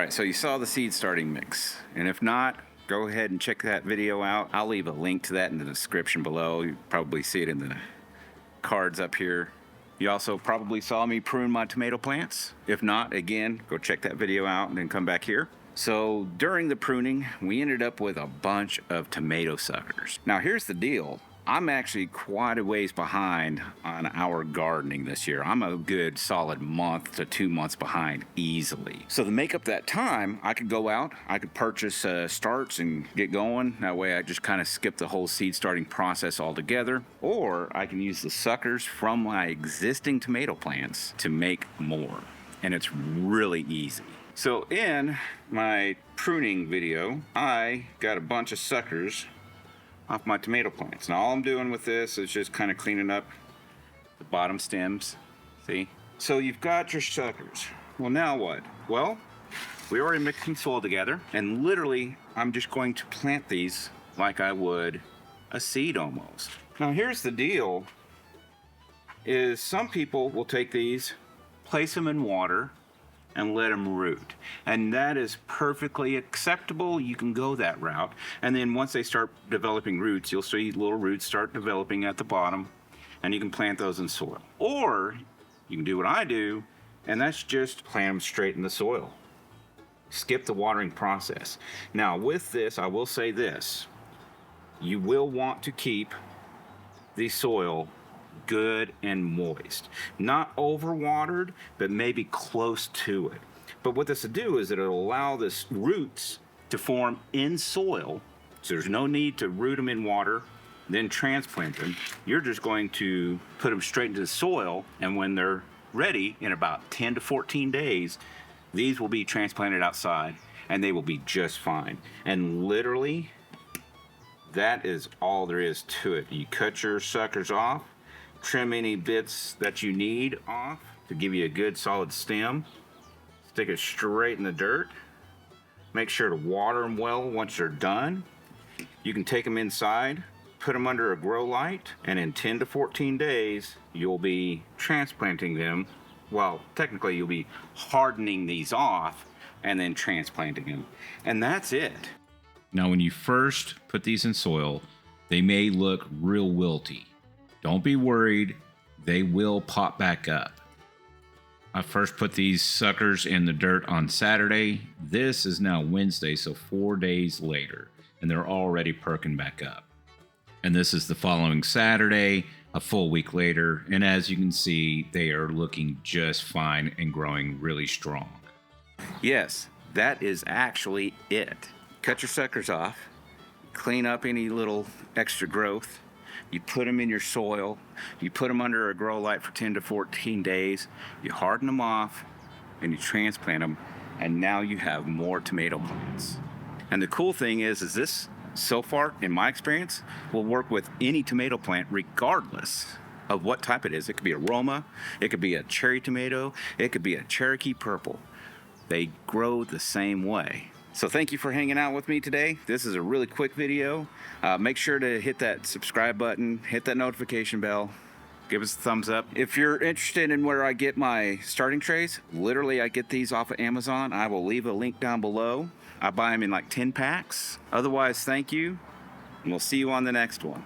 right, so you saw the seed starting mix, and if not, go ahead and check that video out. I'll leave a link to that in the description below. You probably see it in the cards up here. You also probably saw me prune my tomato plants. If not, again, go check that video out and then come back here. So during the pruning, we ended up with a bunch of tomato suckers. Now here's the deal. I'm actually quite a ways behind on our gardening this year. I'm a good solid month to 2 months behind easily. So to make up that time, I could go out, I could purchase starts and get going. That way I just kind of skip the whole seed starting process altogether. Or I can use the suckers from my existing tomato plants to make more. And it's really easy. So in my pruning video, I got a bunch of suckers off my tomato plants. Now all I'm doing with this is just kind of cleaning up the bottom stems, see? So you've got your suckers. Well, now what? Well, we already mixed some soil together, and literally I'm just going to plant these like I would a seed almost. Now here's the deal, is some people will take these, place them in water, and let them root. And that is perfectly acceptable. You can go that route. And then once they start developing roots, you'll see little roots start developing at the bottom, and you can plant those in soil. Or you can do what I do, and that's just plant them straight in the soil. Skip the watering process. Now with this, I will say this, you will want to keep the soil good and moist. Not overwatered, but maybe close to it. But what this will do is it'll allow this roots to form in soil, so there's no need to root them in water, then transplant them. You're just going to put them straight into the soil, and when they're ready, in about 10 to 14 days, these will be transplanted outside, and they will be just fine. And literally, that is all there is to it. You cut your suckers off, trim any bits that you need off to give you a good solid stem. Stick it straight in the dirt. Make sure to water them well once they're done. You can take them inside, put them under a grow light, and in 10 to 14 days, you'll be transplanting them. Well, technically you'll be hardening these off and then transplanting them. And that's it. Now, when you first put these in soil, they may look real wilty. Don't be worried, they will pop back up. I first put these suckers in the dirt on Saturday. This is now Wednesday, so 4 days later, and they're already perking back up. And this is the following Saturday, a full week later, and as you can see, they are looking just fine and growing really strong. Yes, that is actually it. Cut your suckers off, clean up any little extra growth. You put them in your soil, you put them under a grow light for 10 to 14 days, you harden them off, and you transplant them, and now you have more tomato plants. And the cool thing is this, so far, in my experience, will work with any tomato plant regardless of what type it is. It could be a Roma, it could be a cherry tomato, it could be a Cherokee purple. They grow the same way. So thank you for hanging out with me today. This is a really quick video. Make sure to hit that subscribe button, hit that notification bell, give us a thumbs up. If you're interested in where I get my starting trays, literally I get these off of Amazon. I will leave a link down below. I buy them in like 10 packs. Otherwise, thank you, and we'll see you on the next one.